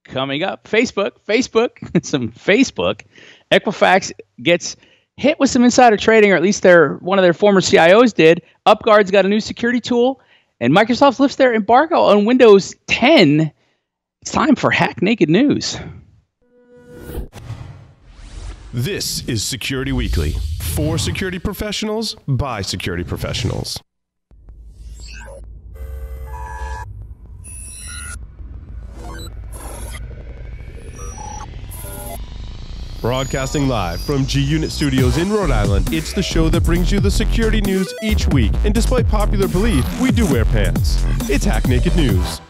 Coming up, Facebook, some Facebook. Equifax gets hit with some insider trading, or at least one of their former CIOs did. UpGuard's got a new security tool, and Microsoft lifts their embargo on Windows 10. It's time for Hack Naked News. This is Security Weekly, for security professionals, by security professionals. Broadcasting live from G-Unit Studios in Rhode Island, it's the show that brings you the security news each week. And despite popular belief, we do wear pants. It's Hack Naked News.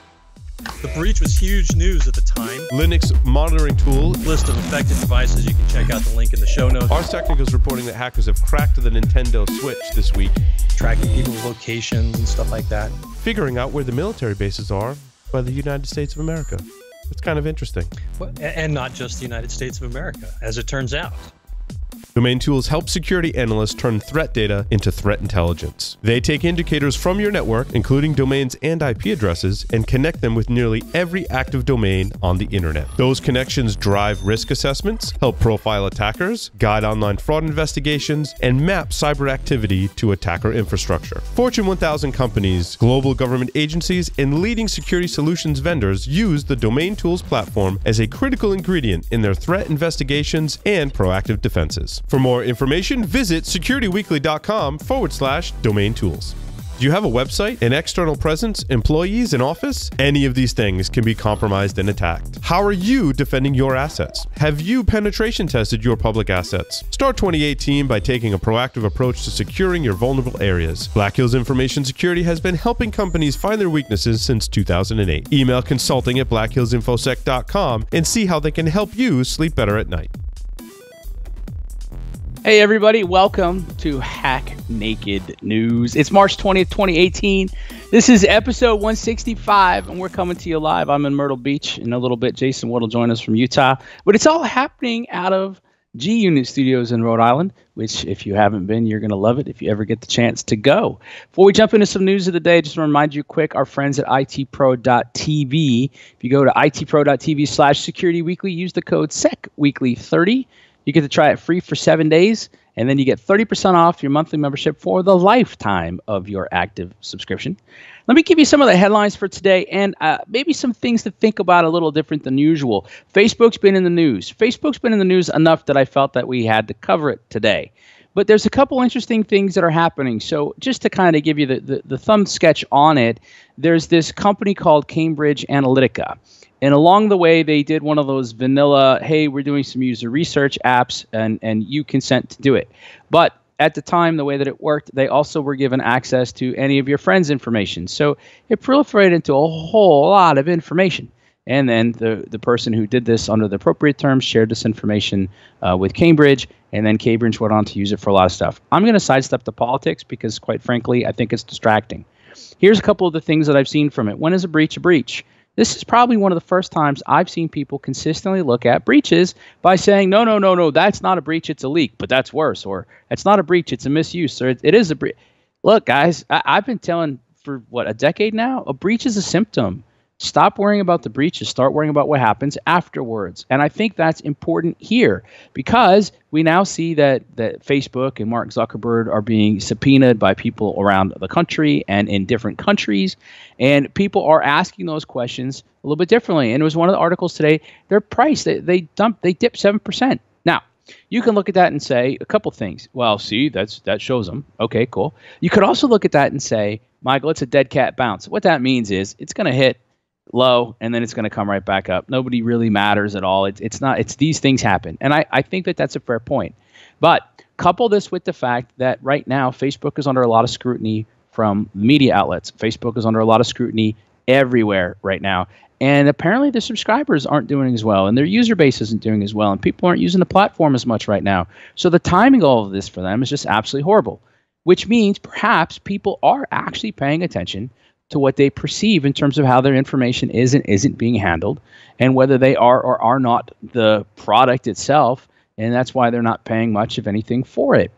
The breach was huge news at the time. Linux monitoring tool. List of affected devices. You can check out the link in the show notes. Ars Technica is reporting that hackers have cracked the Nintendo Switch this week. Tracking people's locations and stuff like that. Figuring out where the military bases are by the United States of America. It's kind of interesting. And not just the United States of America, as it turns out. Domain tools help security analysts turn threat data into threat intelligence. They take indicators from your network, including domains and IP addresses, and connect them with nearly every active domain on the internet. Those connections drive risk assessments, help profile attackers, guide online fraud investigations, and map cyber activity to attacker infrastructure. Fortune 1000 companies, global government agencies, and leading security solutions vendors use the Domain Tools platform as a critical ingredient in their threat investigations and proactive defenses. For more information, visit securityweekly.com/domain tools. Do you have a website, an external presence, employees, an office? Any of these things can be compromised and attacked. How are you defending your assets? Have you penetration tested your public assets? Start 2018 by taking a proactive approach to securing your vulnerable areas. Black Hills Information Security has been helping companies find their weaknesses since 2008. Email consulting@blackhillsinfosec.com and see how they can help you sleep better at night. Hey everybody, welcome to Hack Naked News. It's March 20th, 2018. This is episode 165, and we're coming to you live. I'm in Myrtle Beach. In a little bit, Jason Wood will join us from Utah. But it's all happening out of G-Unit Studios in Rhode Island, which if you haven't been, you're going to love it if you ever get the chance to go. Before we jump into some news of the day, just to remind you quick, our friends at itpro.tv. If you go to itpro.tv/securityweekly, use the code SECWeekly30. You get to try it free for 7 days, and then you get 30% off your monthly membership for the lifetime of your active subscription. Let me give you some of the headlines for today and maybe some things to think about a little different than usual. Facebook's been in the news. Facebook's been in the news enough that I felt that we had to cover it today. But there's a couple interesting things that are happening. So just to kind of give you the thumb sketch on it, there's this company called Cambridge Analytica. And along the way, they did one of those vanilla, hey, we're doing some user research apps, and you consent to do it. But at the time, the way that it worked, they also were given access to any of your friends' information. So it proliferated into a whole lot of information. And then the person who did this under the appropriate terms shared this information with Cambridge, and then Cambridge went on to use it for a lot of stuff. I'm going to sidestep the politics because, quite frankly, I think it's distracting. Here's a couple of the things that I've seen from it. When is a breach a breach? This is probably one of the first times I've seen people consistently look at breaches by saying, no, that's not a breach, it's a leak, but that's worse. Or it's not a breach, it's a misuse, or it is a breach. Look, guys, I've been telling for, a decade now? A breach is a symptom. Stop worrying about the breaches. Start worrying about what happens afterwards. And I think that's important here because we now see that Facebook and Mark Zuckerberg are being subpoenaed by people around the country and in different countries. And people are asking those questions a little bit differently. And it was one of the articles today, their price, they dipped 7%. Now, you can look at that and say a couple things. Well, see, that shows them. Okay, cool. You could also look at that and say, Michael, it's a dead cat bounce. What that means is it's going to hit low and then it's going to come right back up. Nobody really matters at all. It's these things happen. And I think that that's a fair point. But couple this with the fact that right now Facebook is under a lot of scrutiny from media outlets. Facebook is under a lot of scrutiny everywhere right now. And apparently the subscribers aren't doing as well and their user base isn't doing as well and people aren't using the platform as much right now. So the timing of all of this for them is just absolutely horrible, which means perhaps people are actually paying attention to what they perceive in terms of how their information is and isn't being handled and whether they are or are not the product itself. And that's why they're not paying much of anything for it.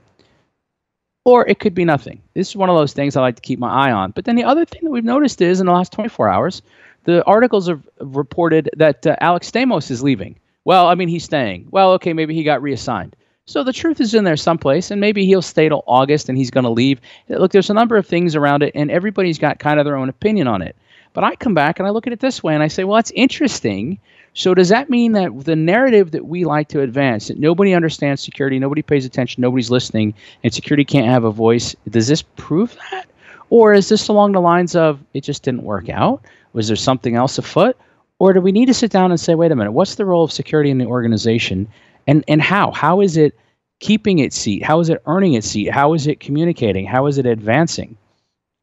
Or it could be nothing. This is one of those things I like to keep my eye on. But then the other thing that we've noticed is in the last 24 hours, the articles have reported that Alex Stamos is leaving. Well, I mean, he's staying. Well, okay, maybe he got reassigned. So the truth is in there someplace, and maybe he'll stay till August and he's going to leave. Look, there's a number of things around it, and everybody's got kind of their own opinion on it. But I come back and I look at it this way, and I say, well, that's interesting. So does that mean that the narrative that we like to advance, that nobody understands security, nobody pays attention, nobody's listening, and security can't have a voice, does this prove that? Or is this along the lines of it just didn't work out? Was there something else afoot? Or do we need to sit down and say, wait a minute, what's the role of security in the organization? And how? How is it keeping its seat? How is it earning its seat? How is it communicating? How is it advancing?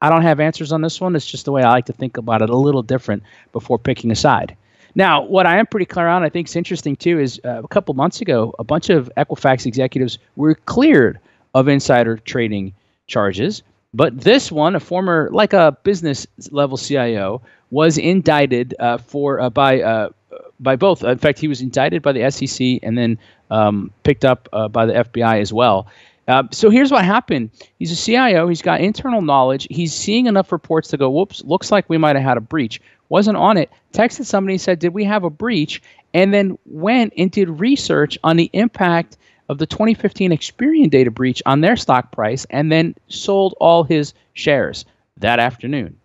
I don't have answers on this one. It's just the way I like to think about it, a little different before picking a side. Now, what I am pretty clear on, I think is interesting too, is a couple months ago, a bunch of Equifax executives were cleared of insider trading charges. But this one, a former, like a business level CIO, was indicted by both. In fact, he was indicted by the SEC and then picked up by the FBI as well. So here's what happened. He's a CIO. He's got internal knowledge. He's seeing enough reports to go, whoops, looks like we might have had a breach. Wasn't on it. Texted somebody, said, did we have a breach? And then went and did research on the impact of the 2015 Experian data breach on their stock price, and then sold all his shares that afternoon.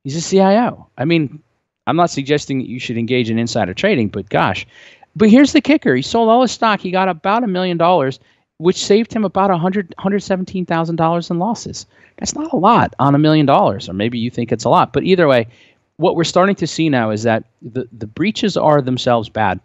He's a CIO. I mean, I'm not suggesting that you should engage in insider trading, but gosh. But here's the kicker. He sold all his stock. He got about $1 million, which saved him about $117,000 in losses. That's not a lot on $1 million, or maybe you think it's a lot. But either way, what we're starting to see now is that the breaches are themselves bad,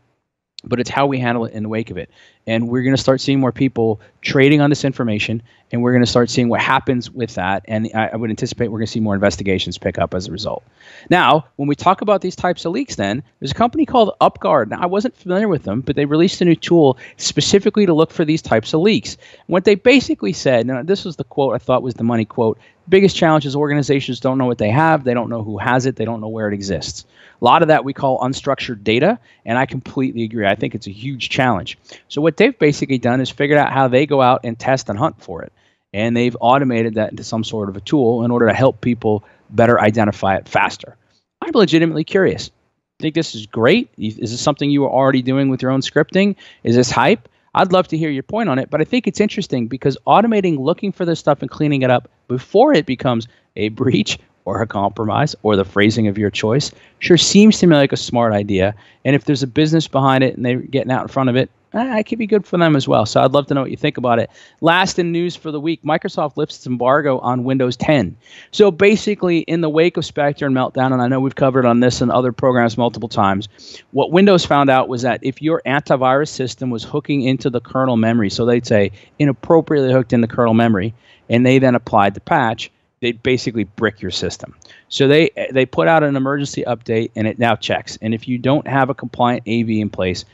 but it's how we handle it in the wake of it. And we're going to start seeing more people trading on this information, and we're going to start seeing what happens with that. And I would anticipate we're going to see more investigations pick up as a result. Now, when we talk about these types of leaks, then there's a company called UpGuard. Now, I wasn't familiar with them, but they released a new tool specifically to look for these types of leaks. What they basically said, and this was the quote I thought was the money quote, biggest challenge is organizations don't know what they have, they don't know who has it, they don't know where it exists. A lot of that we call unstructured data, and I completely agree. I think it's a huge challenge. So what they've basically done is figured out how they go out and test and hunt for it. And they've automated that into some sort of a tool in order to help people better identify it faster. I'm legitimately curious. Think this is great? Is this something you are already doing with your own scripting? Is this hype? I'd love to hear your point on it, but I think it's interesting because automating looking for this stuff and cleaning it up before it becomes a breach or a compromise or the phrasing of your choice sure seems to me like a smart idea. And if there's a business behind it and they're getting out in front of it, it could be good for them as well. So I'd love to know what you think about it. Last in news for the week, Microsoft lifts its embargo on Windows 10. So basically, in the wake of Spectre and Meltdown, and I know we've covered on this and other programs multiple times, what Windows found out was that if your antivirus system was hooking into the kernel memory, so they'd say inappropriately hooked into kernel memory, and they then applied the patch, they'd basically brick your system. So they put out an emergency update, and it now checks. And if you don't have a compliant AV in place,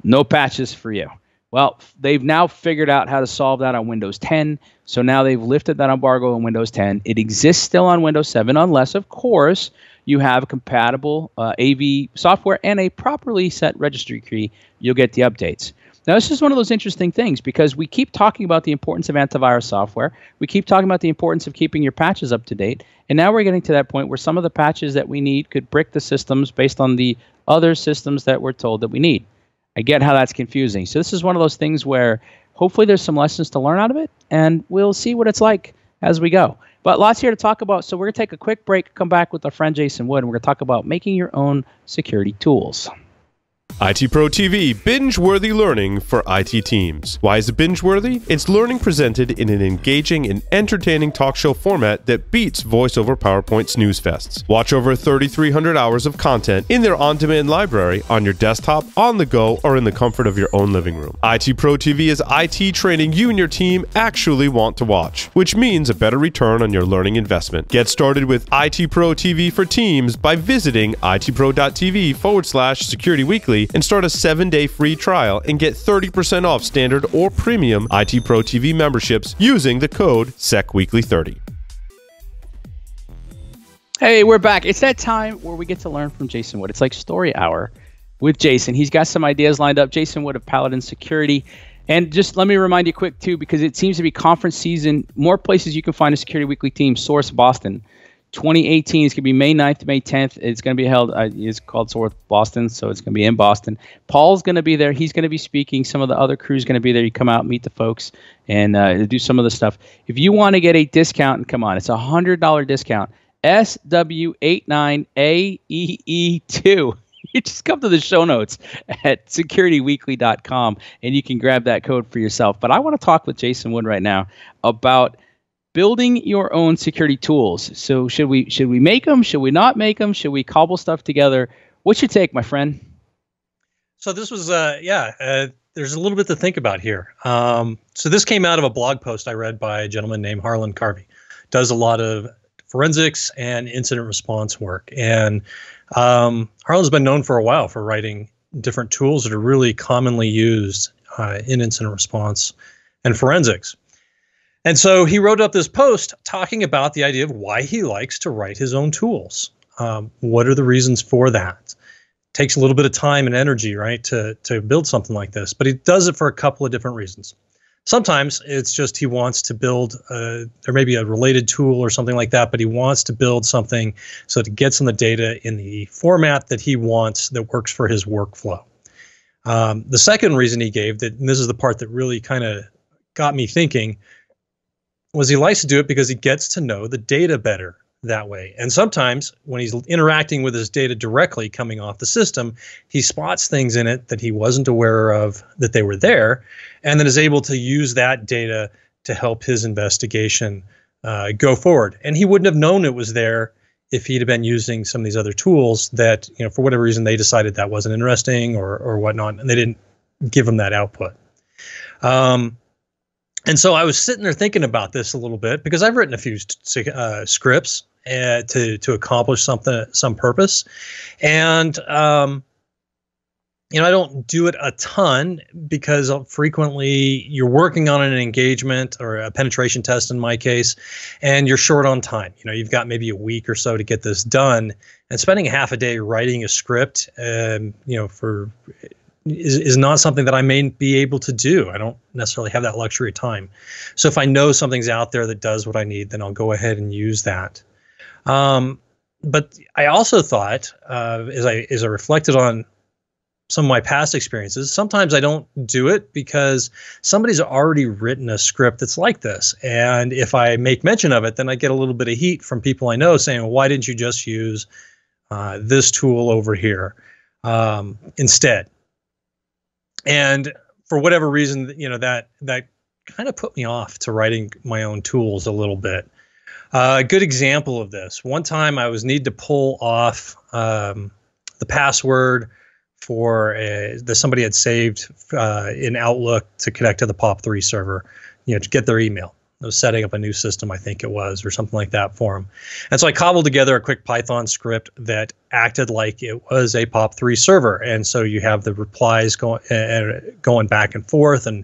no patches for you. Well, they've now figured out how to solve that on Windows 10. So now they've lifted that embargo on Windows 10. It exists still on Windows 7, unless, of course, you have compatible AV software and a properly set registry key. You'll get the updates. Now, this is one of those interesting things because we keep talking about the importance of antivirus software. We keep talking about the importance of keeping your patches up to date. And now we're getting to that point where some of the patches that we need could brick the systems based on the other systems that we're told that we need. I get how that's confusing. So this is one of those things where hopefully there's some lessons to learn out of it, and we'll see what it's like as we go. But lots here to talk about, so we're going to take a quick break, come back with our friend Jason Wood, and we're going to talk about making your own security tools. IT Pro TV, binge-worthy learning for IT teams. Why is it binge-worthy? It's learning presented in an engaging and entertaining talk show format that beats voice-over PowerPoint snooze fests. Watch over 3,300 hours of content in their on-demand library on your desktop, on the go, or in the comfort of your own living room. IT Pro TV is IT training you and your team actually want to watch, which means a better return on your learning investment. Get started with IT Pro TV for Teams by visiting itpro.tv/Security Weekly and start a 7-day free trial and get 30% off standard or premium IT Pro TV memberships using the code SECWeekly30. Hey, we're back. It's that time where we get to learn from Jason Wood. It's like story hour with Jason. He's got some ideas lined up. Jason Wood of Paladin Security. And just let me remind you quick, too, because it seems to be conference season. More places you can find a Security Weekly team. Source Boston. 2018. It's going to be May 9th to May 10th. It's going to be held, it's called Swarth Boston, so it's going to be in Boston. Paul's going to be there. He's going to be speaking. Some of the other crew's going to be there. You come out, meet the folks, and do some of the stuff. If you want to get a discount, and come on, it's a $100 discount. SW89AEE2. You just come to the show notes at securityweekly.com, and you can grab that code for yourself. But I want to talk with Jason Wood right now about building your own security tools. So should we make them? Should we not make them? Should we cobble stuff together? What's your take, my friend? So this was, there's a little bit to think about here. So this came out of a blog post I read by a gentleman named Harlan Carvey. Does a lot of forensics and incident response work. And Harlan's been known for a while for writing different tools that are really commonly used in incident response and forensics. And so he wrote up this post talking about the idea of why he likes to write his own tools. What are the reasons for that? Takes a little bit of time and energy, right, to build something like this, but he does it for a couple of different reasons. Sometimes it's just he wants to build, there may be a related tool or something like that, but he wants to build something so that it gets him the data in the format that he wants that works for his workflow. The second reason he gave, that, and this is the part that really kind of got me thinking, was he likes to do it because he gets to know the data better that way. And sometimes when he's interacting with his data directly coming off the system, he spots things in it that he wasn't aware of that they were there, and then is able to use that data to help his investigation go forward. And he wouldn't have known it was there if he'd have been using some of these other tools that, you know, for whatever reason they decided that wasn't interesting or whatnot, and they didn't give him that output. And so I was sitting there thinking about this a little bit because I've written a few scripts to accomplish some purpose, and you know, I don't do it a ton because frequently you're working on an engagement or a penetration test in my case, and you're short on time. You know, you've got maybe a week or so to get this done, and spending half a day writing a script, you know, is not something that I may be able to do. I don't necessarily have that luxury of time. So if I know something's out there that does what I need, then I'll go ahead and use that. But I also thought, as I reflected on some of my past experiences, sometimes I don't do it because somebody's already written a script that's like this. And if I make mention of it, then I get a little bit of heat from people I know saying, well, why didn't you just use this tool over here instead? And for whatever reason, you know, that kind of put me off to writing my own tools a little bit. A good example of this, one time I was need to pull off the password for that somebody had saved in Outlook to connect to the POP3 server, you know, to get their email. I was setting up a new system, I think it was, or something like that for them. And so I cobbled together a quick Python script that acted like it was a POP3 server. And so you have the replies going back and forth and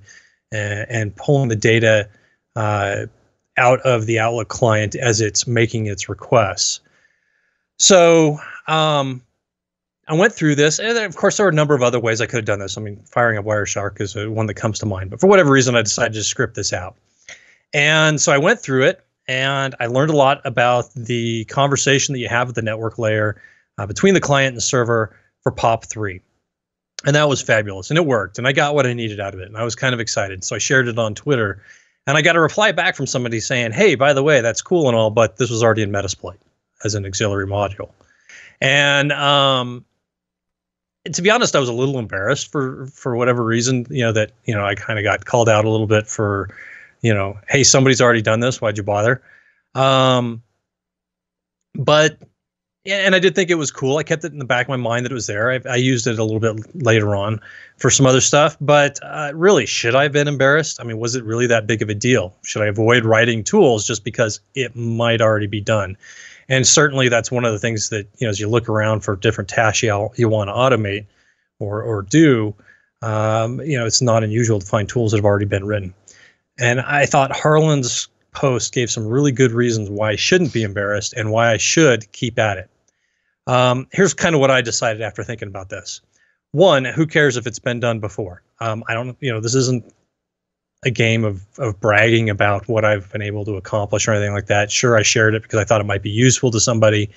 pulling the data out of the Outlook client as it's making its requests. So I went through this, and of course there were a number of other ways I could have done this. I mean, firing up Wireshark is one that comes to mind, but for whatever reason I decided to script this out. And so I went through it, and I learned a lot about the conversation that you have at the network layer between the client and the server for POP3. And that was fabulous, and it worked, and I got what I needed out of it, and I was kind of excited. So I shared it on Twitter, and I got a reply back from somebody saying, hey, by the way, that's cool and all, but this was already in Metasploit as an auxiliary module. And to be honest, I was a little embarrassed for whatever reason, you know, that, you know, I kind of got called out a little bit for, you know, hey, somebody's already done this, why'd you bother? But yeah, and I did think it was cool. I kept it in the back of my mind that it was there. I used it a little bit later on for some other stuff, but really, should I have been embarrassed? I mean, was it really that big of a deal? Should I avoid writing tools just because it might already be done? And certainly that's one of the things that, you know, as you look around for different tasks you want to automate or do, you know, it's not unusual to find tools that have already been written. And I thought Harlan's post gave some really good reasons why I shouldn't be embarrassed and why I should keep at it. Here's kind of what I decided after thinking about this. One, who cares if it's been done before? I don't, you know, this isn't a game of bragging about what I've been able to accomplish or anything like that. Sure, I shared it because I thought it might be useful to somebody.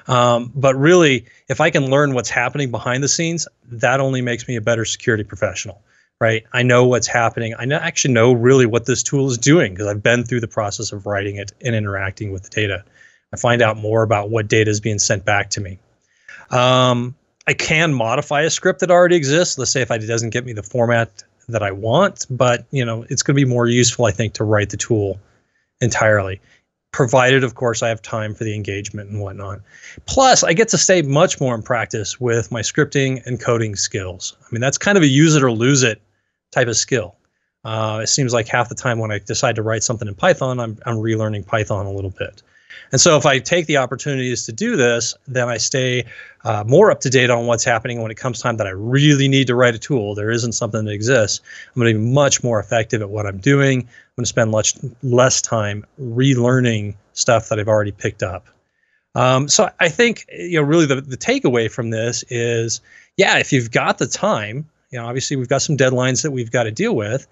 But really, if I can learn what's happening behind the scenes, that only makes me a better security professional, right? I know what's happening. Actually know really what this tool is doing because I've been through the process of writing it and interacting with the data. I find out more about what data is being sent back to me. I can modify a script that already exists. Let's say if it doesn't get me the format that I want, but it's going to be more useful, I think, to write the tool entirely, provided, of course, I have time for the engagement and whatnot. Plus, I get to stay much more in practice with my scripting and coding skills. I mean, that's kind of a use it or lose it type of skill. It seems like half the time when I decide to write something in Python, I'm relearning Python a little bit. And so if I take the opportunities to do this, then I stay more up to date on what's happening when it comes time that I really need to write a tool. There isn't something that exists. I'm going to be much more effective at what I'm doing. I'm going to spend much less time relearning stuff that I've already picked up. So I think really the takeaway from this is, yeah, if you've got the time, obviously we've got some deadlines that we've got to deal with.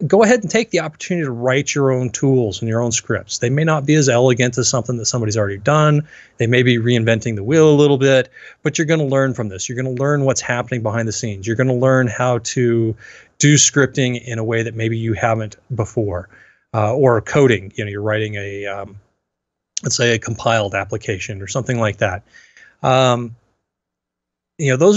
Go ahead and take the opportunity to write your own tools and your own scripts. They may not be as elegant as something that somebody's already done. They may be reinventing the wheel a little bit, but you're going to learn from this. You're going to learn what's happening behind the scenes. You're going to learn how to do scripting in a way that maybe you haven't before, or coding. You're writing a, let's say, a compiled application or something like that. Those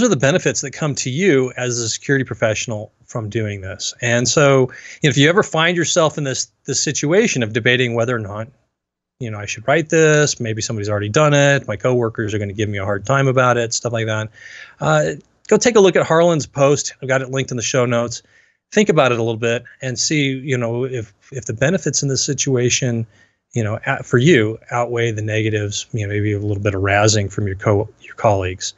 are the benefits that come to you as a security professional from doing this. And so if you ever find yourself in this situation of debating whether or not, I should write this, maybe somebody's already done it, my coworkers are going to give me a hard time about it, stuff like that, go take a look at Harlan's post. I've got it linked in the show notes. Think about it a little bit and see, if the benefits in this situation, for you outweigh the negatives, maybe a little bit of razzing from your colleagues.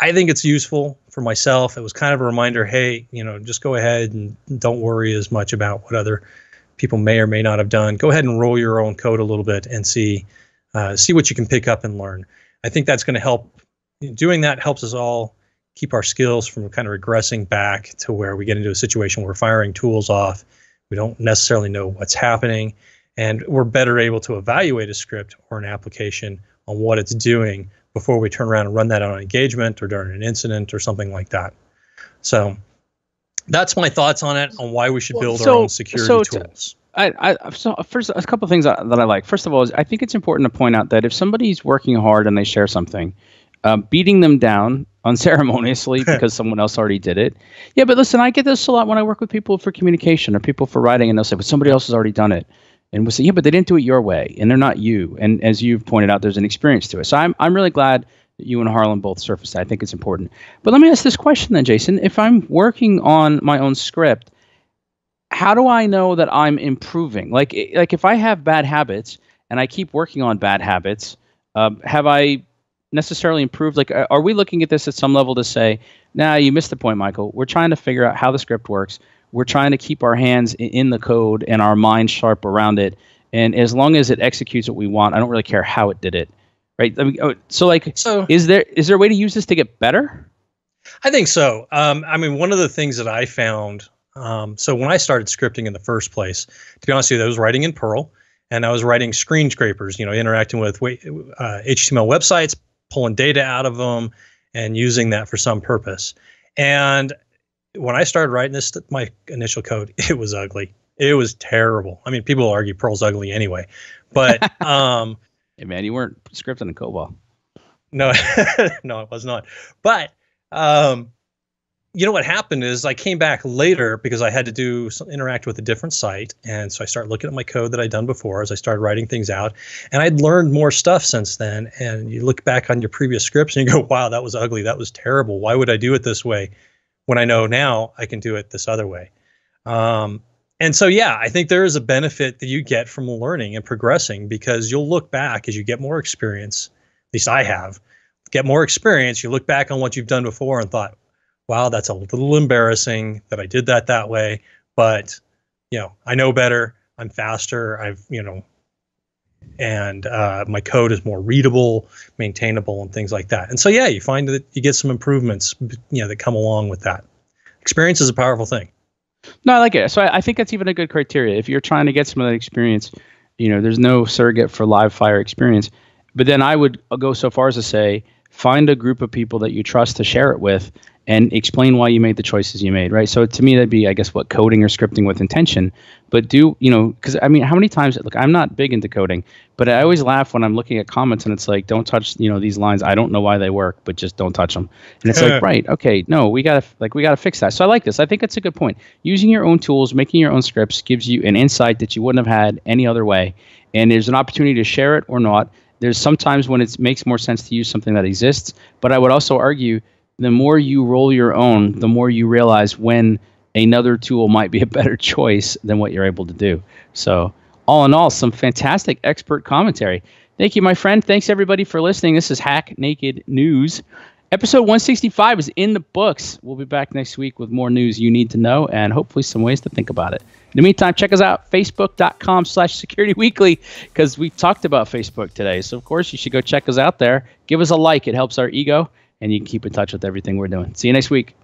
I think it's useful for myself. It was kind of a reminder, hey, just go ahead and don't worry as much about what other people may or may not have done. Go ahead and roll your own code a little bit and see what you can pick up and learn. I think that's going to help. Doing that helps us all keep our skills from kind of regressing back to where we get into a situation where we're firing tools off. We don't necessarily know what's happening, and we're better able to evaluate a script or an application on what it's doing before we turn around and run that on an engagement or during an incident or something like that. So that's my thoughts on it, on why we should build our own security tools. So first, a couple of things that I like. First of all, is I think it's important to point out that if somebody's working hard and they share something, beating them down unceremoniously because someone else already did it. Yeah, but listen, I get this a lot when I work with people for communication or people for writing, and they'll say, but somebody else has already done it. And we'll say, yeah, but they didn't do it your way, and they're not you. And as you've pointed out, there's an experience to it. So I'm really glad that you and Harlan both surfaced that. I think it's important. But let me ask this question then, Jason. If I'm working on my own script, how do I know that I'm improving? Like if I have bad habits and I keep working on bad habits, have I necessarily improved? Like, are we looking at this at some level to say, nah, you missed the point, Michael. We're trying to figure out how the script works. We're trying to keep our hands in the code and our mind sharp around it. And as long as it executes what we want, I don't really care how it did it. Right? I mean, so is there a way to use this to get better? I think so. I mean, one of the things that I found, so when I started scripting in the first place, to be honest with you, I was writing in Perl, and I was writing screen scrapers, interacting with HTML websites, pulling data out of them, and using that for some purpose. And when I started writing my initial code, it was ugly. It was terrible. I mean, people argue Perl's ugly anyway, but hey man, you weren't scripting in COBOL. No, no, it was not. But what happened is I came back later because I had to interact with a different site, and so I started looking at my code that I'd done before as I started writing things out, and I'd learned more stuff since then. And you look back on your previous scripts and you go, "Wow, that was ugly. That was terrible. Why would I do it this way?" When I know now I can do it this other way. And so, yeah, I think there is a benefit that you get from learning and progressing, because you'll look back as you get more experience, at least I have, get more experience. You look back on what you've done before and thought, wow, that's a little embarrassing that I did that way. But, I know better. I'm faster. And my code is more readable, maintainable, and things like that. And so, yeah, you find that you get some improvements, that come along with that. Experience is a powerful thing. No, I like it. So I think that's even a good criteria. If you're trying to get some of that experience, there's no surrogate for live fire experience. But then I would go so far as to say, find a group of people that you trust to share it with and explain why you made the choices you made, right? So to me, that'd be, I guess, what coding or scripting with intention. But because how many times, look, I'm not big into coding, but I always laugh when I'm looking at comments and it's like, don't touch, these lines. I don't know why they work, but just don't touch them. And it's like, right, okay, no, we gotta fix that. So I like this. I think it's a good point. Using your own tools, making your own scripts gives you an insight that you wouldn't have had any other way. And there's an opportunity to share it or not. There's sometimes when it makes more sense to use something that exists, but I would also argue the more you roll your own, the more you realize when another tool might be a better choice than what you're able to do. So all in all, some fantastic expert commentary. Thank you, my friend. Thanks, everybody, for listening. This is Hack Naked News. Episode 165 is in the books. We'll be back next week with more news you need to know and hopefully some ways to think about it. In the meantime, check us out, facebook.com/securityweekly, because we talked about Facebook today. So, of course, you should go check us out there. Give us a like. It helps our ego, and you can keep in touch with everything we're doing. See you next week.